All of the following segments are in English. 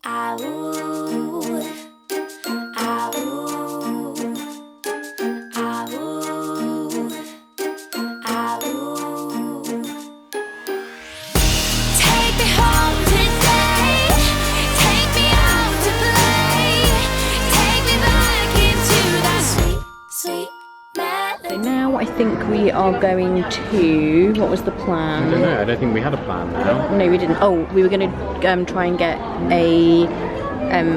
I think we are going to, what was the plan? I don't know, I don't think we had a plan now. No, we didn't. Oh, we were going to try and get a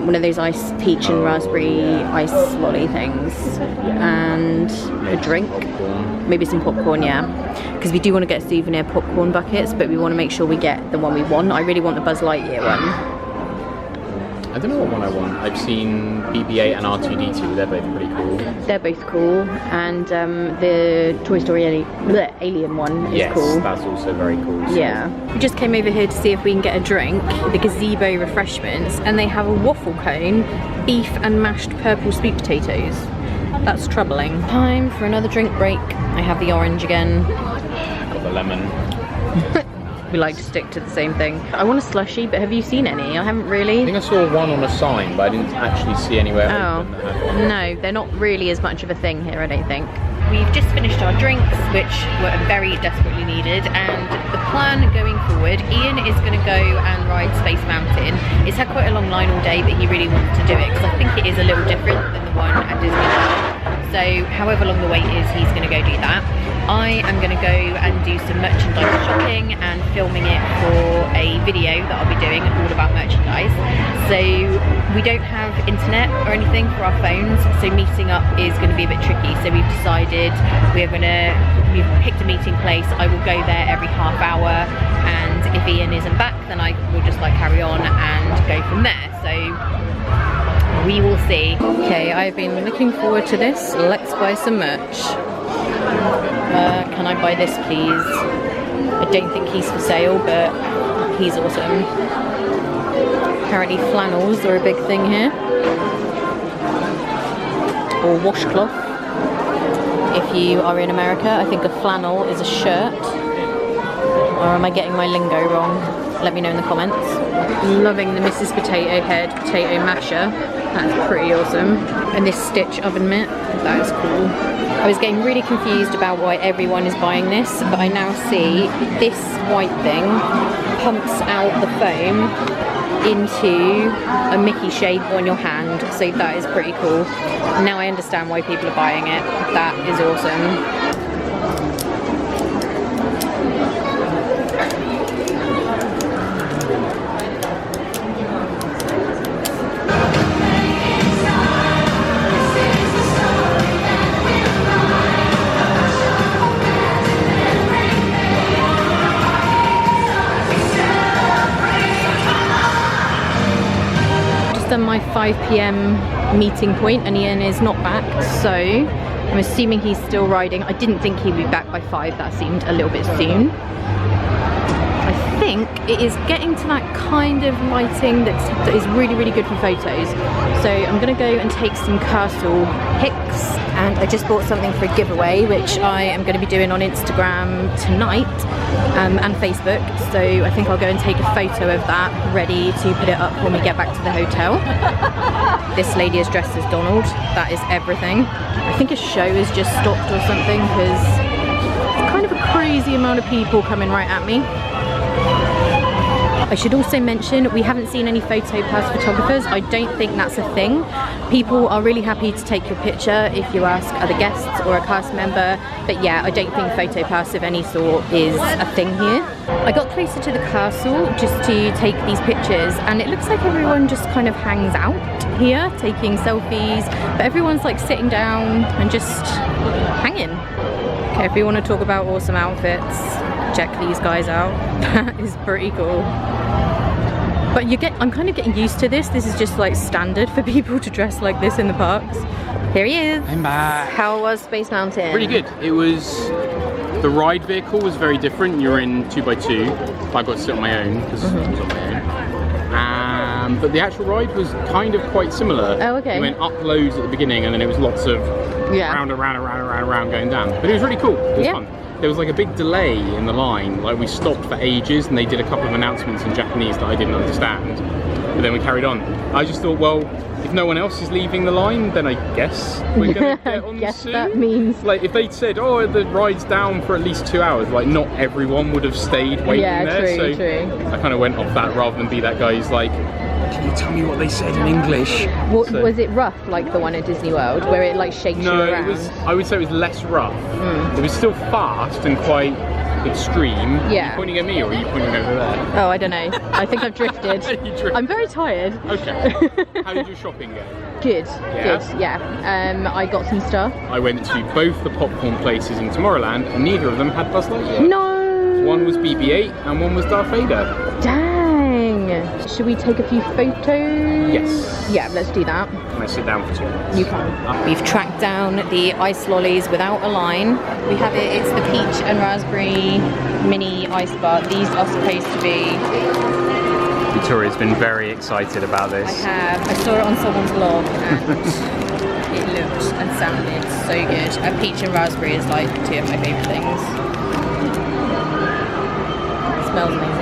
one of those ice peach and raspberry ice lolly things, and a drink, maybe some popcorn, yeah, because we do want to get souvenir popcorn buckets, but we want to make sure we get the one we want. I really want the Buzz Lightyear one. I don't know what one I want. I've seen BB-8 and R2-D2, they're both pretty cool. They're both cool, and the Toy Story Alien one is cool. Yes, that's also very cool. So. Yeah. We just came over here to see if we can get a drink, the Gazebo Refreshments, and they have a waffle cone, beef and mashed purple sweet potatoes. That's troubling. Time for another drink break. I have the orange again. Got the lemon. We like to stick to the same thing. I want a slushie, but have you seen any? I haven't really. I think I saw one on a sign, but I didn't actually see anywhere open that had one. No, they're not really as much of a thing here, I don't think. We've just finished our drinks, which were very desperately needed, and the plan going forward, Ian is going to go and ride Space Mountain. It's had quite a long line all day, but he really wants to do it, because I think it is a little different than the one at Disneyland. So however long the wait is, he's going to go do that. I am going to go and do some merchandise shopping and filming it for a video that I'll be doing all about merchandise. So we don't have internet or anything for our phones, so meeting up is going to be a bit tricky. So we've decided we've picked a meeting place. I will go there every half hour, and if Ian isn't back, then I will just like carry on and go from there. So we will see. Okay, I've been looking forward to this. Let's buy some merch. Can I buy this, please? I don't think he's for sale, but he's awesome. Apparently flannels are a big thing here. Or washcloth. If you are in America, I think a flannel is a shirt. Or am I getting my lingo wrong? Let me know in the comments. Loving the Mrs. Potato Head potato masher. That's pretty awesome. And this Stitch oven mitt, that is cool. I was getting really confused about why everyone is buying this, but I now see this white thing pumps out the foam into a Mickey shape on your hand, so that is pretty cool. Now I understand why people are buying it. That is awesome. Done my 5 PM meeting point, and Ian is not back, so I'm assuming he's still riding. I didn't think he'd be back by 5, that seemed a little bit soon. I think it is getting to that kind of lighting that is really, really good for photos. So I'm gonna go and take some castle pics, and I just bought something for a giveaway, which I am gonna be doing on Instagram tonight. And Facebook, so I think I'll go and take a photo of that, ready to put it up when we get back to the hotel. This lady is dressed as Donald, that is everything. I think a show has just stopped or something, because it's kind of a crazy amount of people coming right at me. I should also mention, we haven't seen any photo pass photographers. I don't think that's a thing. People are really happy to take your picture if you ask other guests or a cast member, but yeah, I don't think photo pass of any sort is a thing here. I got closer to the castle just to take these pictures, and it looks like everyone just kind of hangs out here, taking selfies, but everyone's like sitting down and just hanging. Okay, if we want to talk about awesome outfits, check these guys out. That is pretty cool. But I'm kind of getting used to this. This is just like standard for people to dress like this in the parks. Here he is. I'm back. How was Space Mountain? Pretty good. It was, the ride vehicle was very different. You're in 2x2. I got to sit on my own because I was on my own. But the actual ride was kind of quite similar. Oh, okay. We went up loads at the beginning, and then it was lots of round and round and round and round and round going down. But it was really cool. It was fun. there was like a big delay in the line. Like we stopped for ages and they did a couple of announcements in Japanese that I didn't understand. But then we carried on. I just thought, well, if no one else is leaving the line, then I guess we're gonna get on I guess soon. that means... Like if they'd said, oh, the ride's down for at least 2 hours, like not everyone would have stayed waiting there. True. I kind of went off that rather than be that guy who's like, can you tell me what they said in English? Was it rough like the one at Disney World, where it like shakes you around? No, I would say it was less rough. It was still fast and quite extreme. Yeah. Are you pointing at me or are you pointing over there? Oh, I don't know. I think I've drifted. I'm very tired. Okay. How did your shopping go? Good. Yeah? Good. Yeah. I got some stuff. I went to both the popcorn places in Tomorrowland and neither of them had Buzz Lightyear. No. One was BB-8 and one was Darth Vader. Dang. Should we take a few photos? Yes. Yeah, let's do that. Can I sit down for 2 minutes? You can. We've tracked down the ice lollies without a line. We have it, it's the peach and raspberry mini ice bar. These are supposed to be... Victoria's been very excited about this. I saw it on someone's blog and it looked and sounded so good. And peach and raspberry is like 2 of my favourite things. It smells amazing.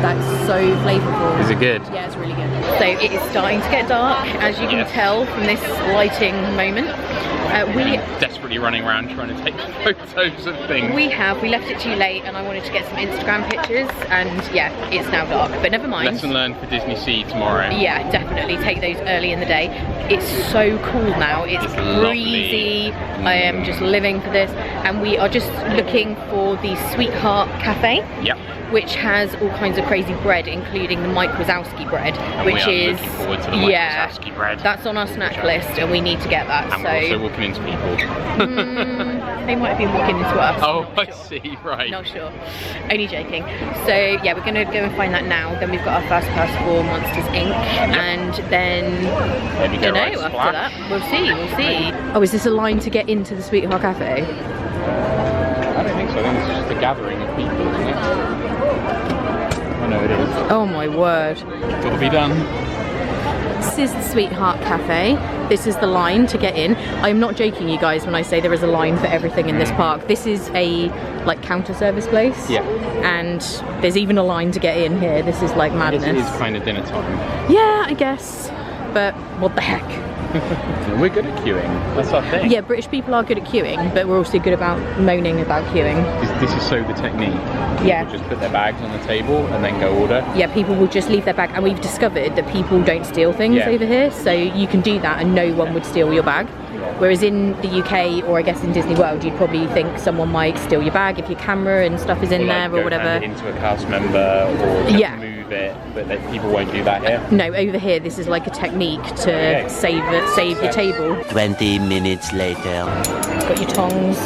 That's so flavourful. Is it good? Yeah, it's really good. So it is starting to get dark, as you can tell from this lighting moment. We desperately running around trying to take photos of things. We left it too late and I wanted to get some Instagram pictures and yeah, it's now dark, but never mind. Lesson learned for Disney Sea tomorrow. Yeah, definitely take those early in the day. It's so cool now, it's breezy. I am just living for this and we are just looking for the Sweetheart Cafe. Yep. Which has all kinds of crazy bread, including the Mike Wazowski bread, and which we are is looking forward to the Mike Wazowski bread. That's on our snack list, and we need to get that. And we're also walking into people. They might have been walking into us. Oh, I see. Right. Not sure. Only joking. So yeah, we're gonna go and find that now. Then we've got our first pass for Monsters Inc. And then maybe go right after splash. that we'll see. Oh, is this a line to get into the Sweetheart Cafe? I don't think so. I think it's just a gathering of people, isn't it? I know it is. Oh my word. Gotta be done. This is the Sweetheart Cafe. This is the line to get in. I'm not joking, you guys, when I say there is a line for everything in this park. This is a like counter service place. Yeah. And there's even a line to get in here. This is like madness. It is kind of dinner time. Yeah, I guess. But what the heck? We're good at queuing. That's our thing. Yeah, British people are good at queuing, but we're also good about moaning about queuing. This is so the technique. Yeah. People just put their bags on the table and then go order. Yeah, people will just leave their bag, and we've discovered that people don't steal things over here, so you can do that and no one would steal your bag. Whereas in the UK, or I guess in Disney World, you'd probably think someone might steal your bag if your camera and stuff is in there or whatever. Hand it into a cast member or just move it, but people won't do that here. No, over here this is like a technique to save your table. 20 minutes later. Got your tongs.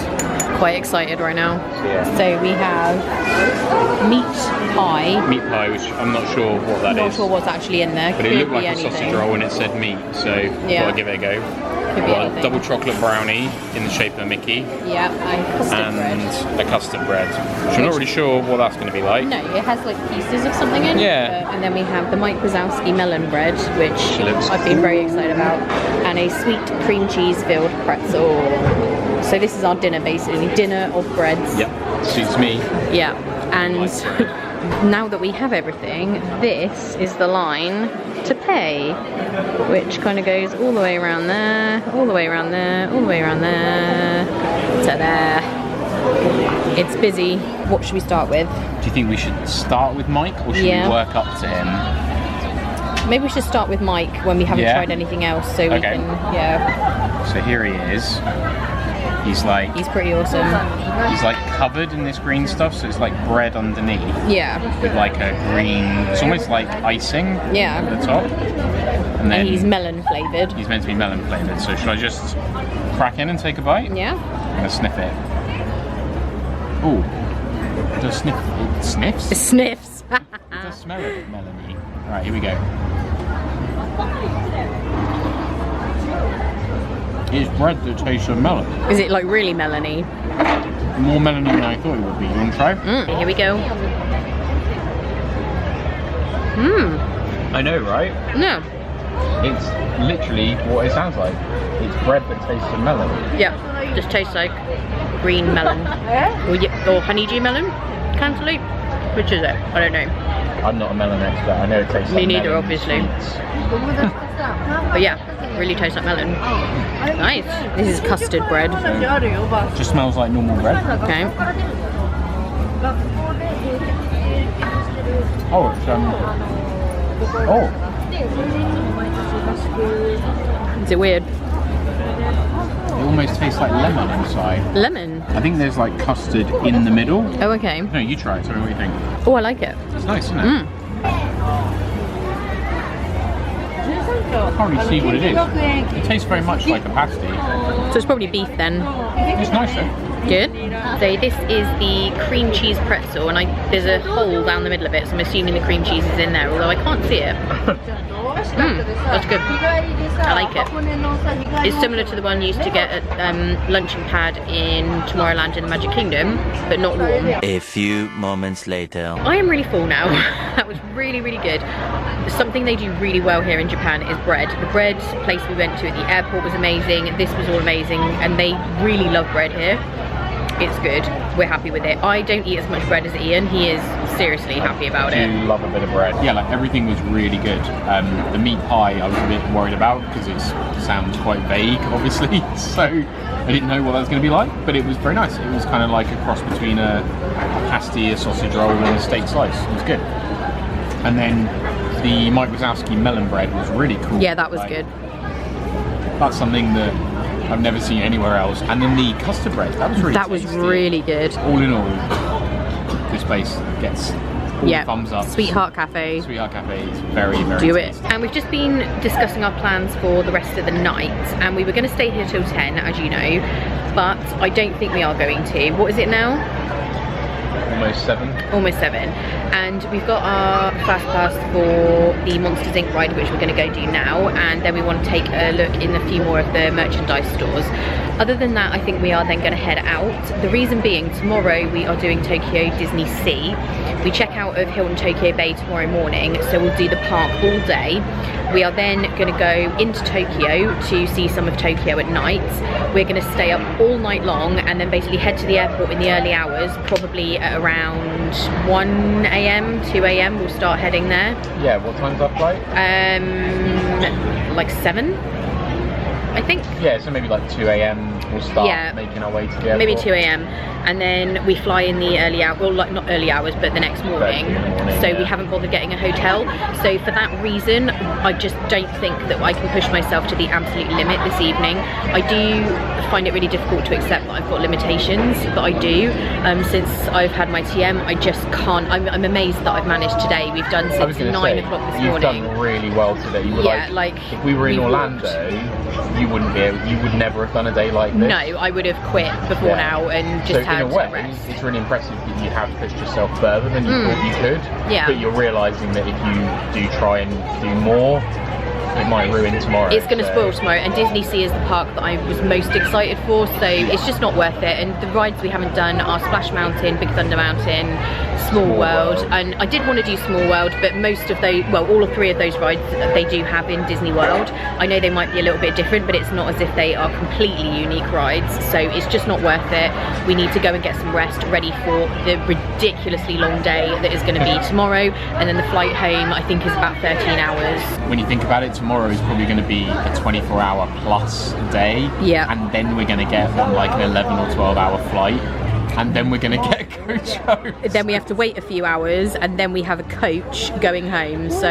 Quite excited right now. Yeah. So we have meat pie. Meat pie, which I'm not sure what that is. Not sure what's actually in there. But it looked like a sausage roll and it said meat, so thought I'd give it a go. Could be anything. A double chocolate brownie in the shape of a Mickey. Yeah, and a custard bread. Which I'm not really sure what that's going to be like. No, it has like pieces of something in it. Yeah. And then we have the Mike Wazowski melon bread, which I've been very excited about. And a sweet cream cheese filled pretzel. So this is our dinner basically, dinner of breads. Yep, suits me. Yeah, and now that we have everything, this is the line to pay, which kind of goes all the way around there, all the way around there, all the way around there, to there. It's busy. What should we start with? Do you think we should start with Mike or should we work up to him? Maybe we should start with Mike when we haven't tried anything else, so we can, So here he is. He's pretty awesome. He's like covered in this green stuff, so it's like bread underneath. Yeah. With like a green, it's almost like icing at the top. And then he's melon flavoured. He's meant to be melon flavoured, so should I just crack in and take a bite? Yeah. I'm gonna sniff it. Ooh. It does sniff. It sniffs? It sniffs. It does smell a bit melony. Right, here we go. It's bread that tastes of melon. Is it like really melony? More melony than I thought it would be. You want to try? Here we go. I know, right? No. It's literally what it sounds like. It's bread that tastes of melon. Yeah, This tastes like green melon. Or honeydew melon? Cantaloupe? Which is it? I don't know. I'm not a melon expert. I know it tastes like Me neither, melon obviously. sweets. But yeah, really tastes like melon. Nice. This is custard bread. Just smells like normal bread. Okay. Oh, it's oh. Is it weird? It almost tastes like lemon inside. Lemon? I think there's like custard in the middle. Oh, okay. No, you try it. Tell me what you think. Oh, I like it. It's nice, isn't it? I can't really see what it is. It tastes very much like a pasty. So it's probably beef then. It's nice though. Good. So this is the cream cheese pretzel, and there's a hole down the middle of it, so I'm assuming the cream cheese is in there, although I can't see it. That's good. I like it. It's similar to the one you used to get at Luncheon Pad in Tomorrowland in the Magic Kingdom, but not warm. A few moments later. I am really full now. That was really, really good. Something they do really well here in Japan is bread. The bread place we went to at the airport was amazing. This was all amazing, and they really love bread here. It's good. We're happy with it. I don't eat as much bread as Ian. He is seriously happy about it. I do love a bit of bread. Yeah, like everything was really good. The meat pie I was a bit worried about because it sounds quite vague, obviously. So I didn't know what that was going to be like, but it was very nice. It was kind of like a cross between a pasty, a sausage roll, and a steak slice. It was good. And then the Mike Wazowski melon bread was really cool. Yeah, that was good. That's something that I've never seen anywhere else. And then the custard bread, that was really tasty. Was really good. All in all, this place gets all thumbs up. Sweetheart Cafe. Sweetheart Cafe is very, very Do tasty. it. And we've just been discussing our plans for the rest of the night, and we were going to stay here till 10, as you know, but I don't think we are going to. What is it now? Almost 7. Almost 7. And we've got our fast pass for the Monsters Inc. ride, which we're going to go do now, and then we want to take a look in a few more of the merchandise stores. Other than that, I think we are then going to head out. The reason being, tomorrow we are doing Tokyo Disney Sea. We check out of Hilton Tokyo Bay tomorrow morning, so we'll do the park all day. We are then going to go into Tokyo to see some of Tokyo at night. We're going to stay up all night long and then basically head to the airport in the early hours, probably at around 1 AM, 2 AM. We'll start heading there. Yeah, what time's that flight? Like 7, I think. Yeah, so maybe like 2 AM we'll start making our way to the airport. Maybe 2 AM. And then we fly in the early hours, well, like not early hours, but the next morning. So we haven't bothered getting a hotel. So for that reason, I just don't think that I can push myself to the absolute limit this evening. I do find it really difficult to accept that I've got limitations, but I do. Since I've had my TM, I just can't. I'm amazed that I've managed today. We've done since 9 o'clock this morning. You've done really well today. You were like if we were in Orlando, you would never have done a day like this. No, I would have quit before now and just in a way, it's really impressive that you have pushed yourself further than you thought you could. Yeah. But you're realising that if you do try and do more, it might ruin tomorrow. It's going to spoil tomorrow, and Disney Sea is the park that I was most excited for, so it's just not worth it. And the rides we haven't done are Splash Mountain, Big Thunder Mountain, Small World, and I did want to do Small World, but most of those, well, all 3 of those rides they do have in Disney World. I know they might be a little bit different, but it's not as if they are completely unique rides, so it's just not worth it. We need to go and get some rest, ready for the ridiculously long day that is going to be tomorrow, and then the flight home I think is about 13 hours. When you think about it, tomorrow is probably going to be a 24-hour plus day, and then we're going to get on like an 11 or 12-hour flight, and then we're going to get a coach home. Then we have to wait a few hours, and then we have a coach going home. So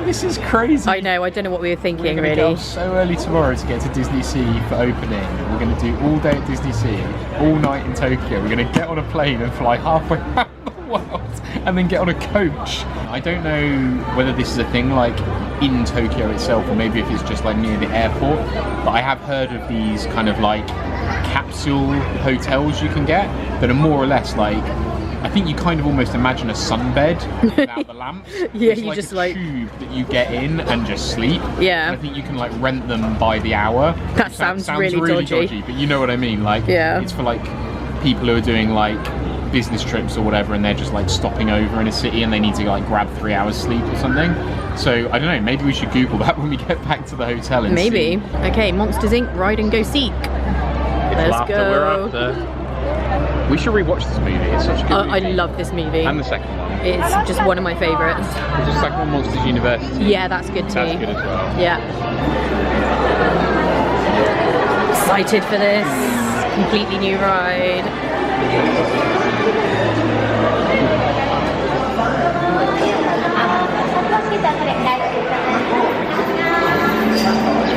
this is crazy. I know. I don't know what we were thinking. We're really. Get up so early tomorrow to get to Disney Sea for opening. We're going to do all day at Disney Sea, all night in Tokyo. We're going to get on a plane and fly halfway around the world, and then get on a coach. I don't know whether this is a thing like in Tokyo itself, or maybe if it's just like near the airport. But I have heard of these kind of like capsule hotels you can get that are more or less like, I think you kind of almost imagine a sunbed without the lamps. Yeah, it's you like just a like tube that you get in and just sleep. Yeah. And I think you can like rent them by the hour. That sounds really dodgy. But you know what I mean. Like, it's for like people who are doing like business trips or whatever, and they're just like stopping over in a city and they need to like grab 3 hours sleep or something. So I don't know, maybe we should Google that when we get back to the hotel and see. Okay, Monsters Inc. Ride and Go Seek. It's Let's laughter go. we're after. We should rewatch this movie. It's such a good movie. I love this movie. And the second one. It's just one of my favourites. The second one, Monsters University. Yeah, that's good too. That's good as well. Yeah. Excited for this. Completely new ride.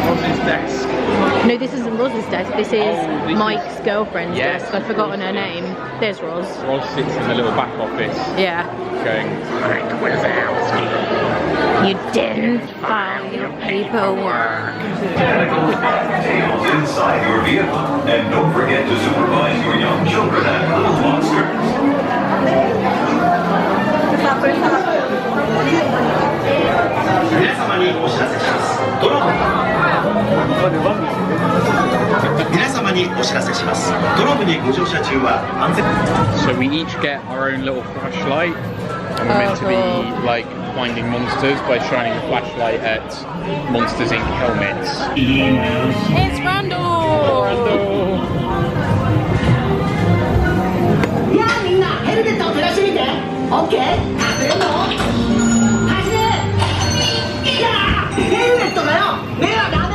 Ross's desk. No, this isn't Roz's desk. This is this Mike's girlfriend's Yes, desk. I've forgotten her name. There's Roz. Ross sits in the little back office Yeah. going, Frank Wazowski. You didn't file your paperwork. Inside your vehicle, and don't forget to supervise your young children and little monsters. 皆様にお知らせします。皆様にお知らせします。ドローンにご乗車中は安全。 So we each get our own little flashlight, and we're meant to be like finding monsters by shining a flashlight at Monsters Inc. helmets. It's Randall! いやみんなヘルメットを照らしてみて。オッケー。当てるの。走れ。いやヘルメットだよ。目はダメ。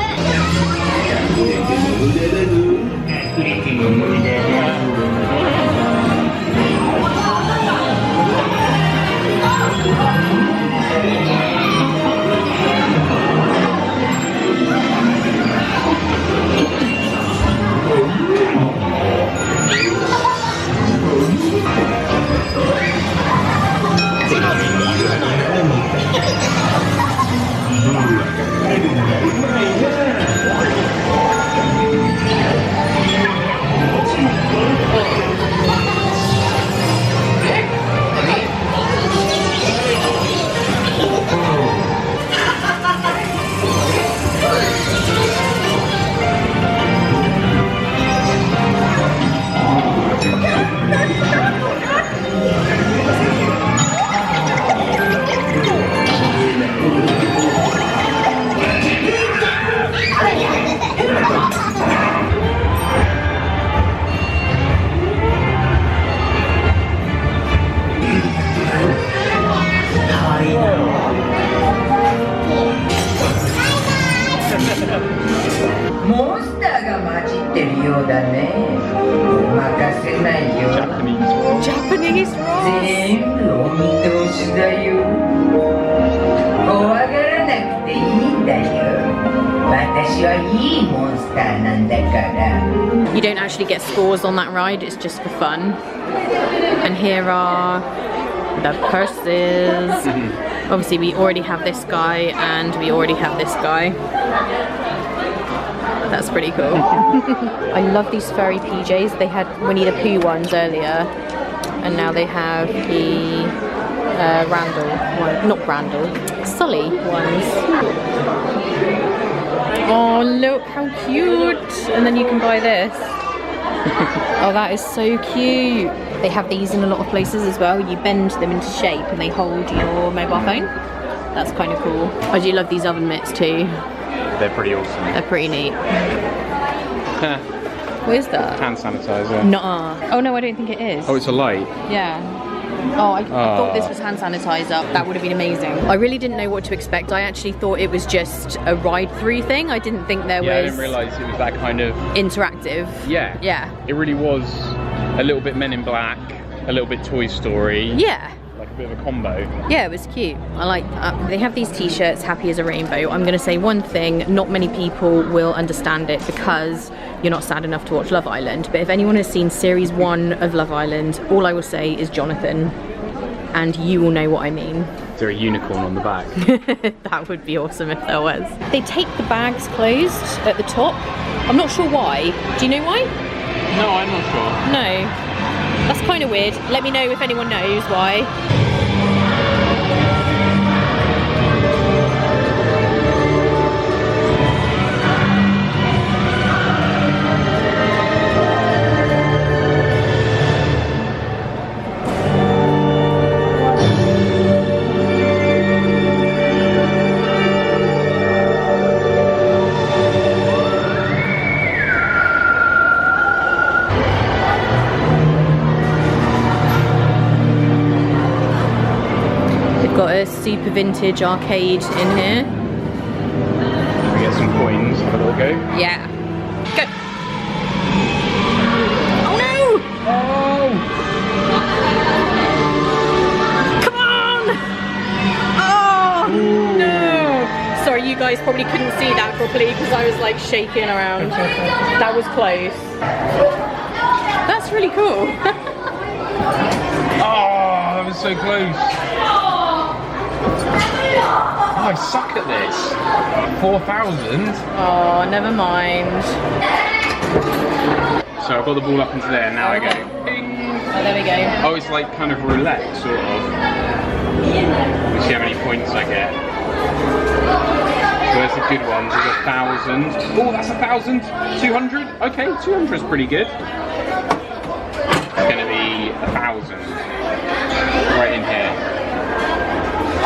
モンスターが混じってるようだね。任せないよ。 Japanese Roz! 全部お見通しだよ。怖がらなくていいんだよ。私はいいモンスターなんだから。 You don't actually get scores on that ride, it's just for fun. And here are the purses. Obviously we already have this guy and we already have this guy. That's pretty cool. I love these furry PJs. They had Winnie the Pooh ones earlier, and now they have the Randall one, not Randall, Sully ones. Oh look how cute! And then you can buy this. Oh, that is so cute. They have these in a lot of places as well. You bend them into shape and they hold your mobile phone. That's kind of cool. I do love these oven mitts too. They're pretty awesome. They're pretty neat. What is that? Hand sanitizer. Nuh-uh. Oh no, I don't think it is. Oh, it's a light. Yeah. Oh, I thought this was hand sanitizer. That would have been amazing. I really didn't know what to expect. I actually thought it was just a ride-through thing. I didn't think there Yeah, I was didn't realise it was that kind of... interactive. Yeah. Yeah. It really was a little bit Men in Black, a little bit Toy Story. Yeah. Like a bit of a combo. Yeah, it was cute. I like that. They have these t-shirts, happy as a rainbow. I'm going to say one thing, not many people will understand it because you're not sad enough to watch Love Island. But if anyone has seen series 1 of Love Island, all I will say is Jonathan. And you will know what I mean. Is there a unicorn on the back? That would be awesome if there was. They take the bags closed at the top. I'm not sure why. Do you know why? No, I'm not sure. No. That's kind of weird. Let me know if anyone knows why. super vintage arcade in here. We get some coins, have a little go. Yeah. Go! Oh no! Oh! Come on! Oh no! Sorry, you guys probably couldn't see that properly because I was like shaking around. That was close. That's really cool. Oh, that was so close. Oh, I suck at this. 4,000. Oh, never mind. So I've got the ball up into there, now I go. Ping. Oh, there we go. Oh, it's like kind of roulette, sort of. Let's see how many points I get. So there's the good ones, there's 1,000. Oh, that's 1,000. 200? Okay, 200 is pretty good. It's gonna be 1,000. Right in here.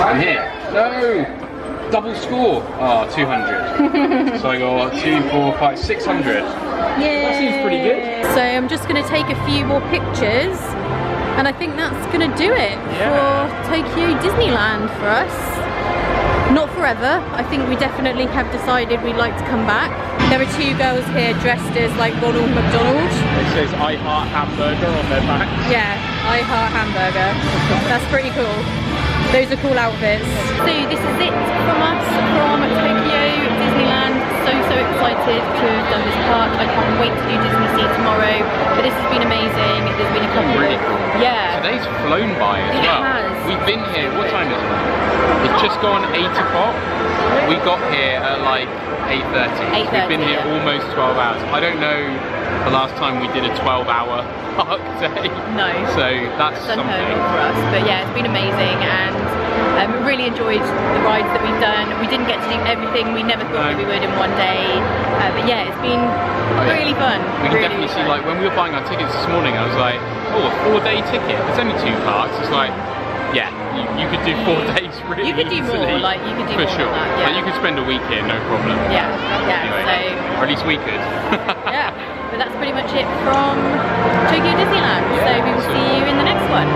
And here. No! Double score. Oh, 200. So I got 2, 4, 5, 600. Yay. That seems pretty good. So I'm just going to take a few more pictures and I think that's going to do it for Tokyo Disneyland for us. Not forever. I think we definitely have decided we'd like to come back. There are two girls here dressed as like Ronald McDonald. It says I Heart Hamburger on their back. Yeah, I Heart Hamburger. That's pretty cool. Those are cool outfits. So this is it from us from Tokyo Disneyland. So excited to have done this park. I can't wait to do Disney Sea tomorrow. But this has been amazing. There's been a couple Really of... cool. Yeah. Today's flown by as It well. has. We've been here, what time is it? It's just gone 8 o'clock. We got here at like 8:30. 8:30, We've been here yeah. almost 12 hours. I don't know the last time we did a 12-hour park day. No. So that's Unheard something. of for us. But yeah, it's been amazing and really enjoyed the rides that we've done. We didn't get to do everything. We never thought that we would in one day. But yeah, it's been really fun. We can really definitely see, fun. like, when we were buying our tickets this morning, I was like, oh, a 4-day ticket. There's only 2 parks. It's like, yeah, you could do 4 days really You could do more, easily, like, you could do for more sure. than that, yeah. Like, you could spend a week here, no problem. Yeah, Anyway, or at least we could. yeah, but that's pretty much it from Tokyo Disneyland. So we will see you in the next one.